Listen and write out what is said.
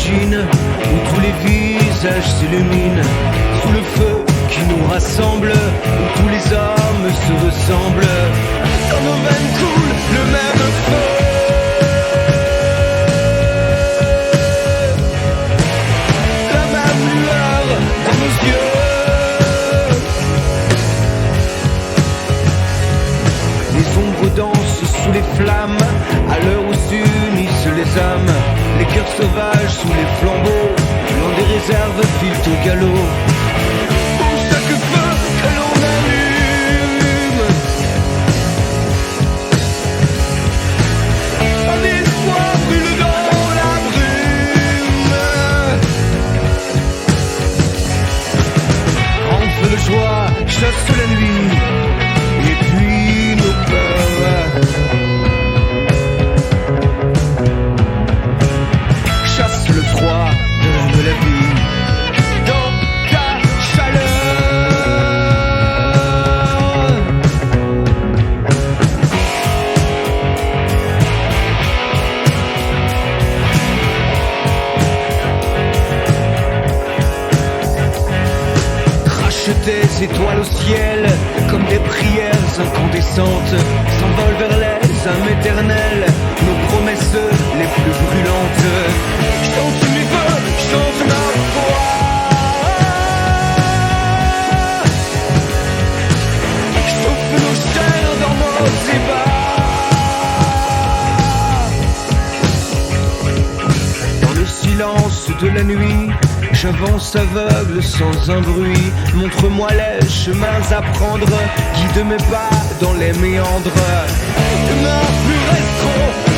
l'origine, où tous les visages s'illuminent, sous le feu qui nous rassemble, où tous les hommes se ressemblent. Dans nos veines coule le même feu. La même lueur dans nos yeux. Les ombres dansent sous les flammes, à l'heure où s'unissent les âmes. Les cœurs sauvages sous les flambeaux, loin des réserves filent au galop. Pour chaque feu que l'on allume, un espoir brûle dans la brume. En feu de joie chasse la nuit, et puis nos peurs. Chasse le froid de la vie dans ta chaleur. Crache tes étoiles au ciel comme des prières incandescentes, s'envolent vers les âmes éternelles, nos promesses les plus brûlantes. Chante mes voeux, chante ma foi. Chauffe nos chairs dans nos ébats. Dans le silence de la nuit, j'avance aveugle sans un bruit. Montre-moi les chemins à prendre, guide mes pas dans les méandres. Ne m'a plus reste trop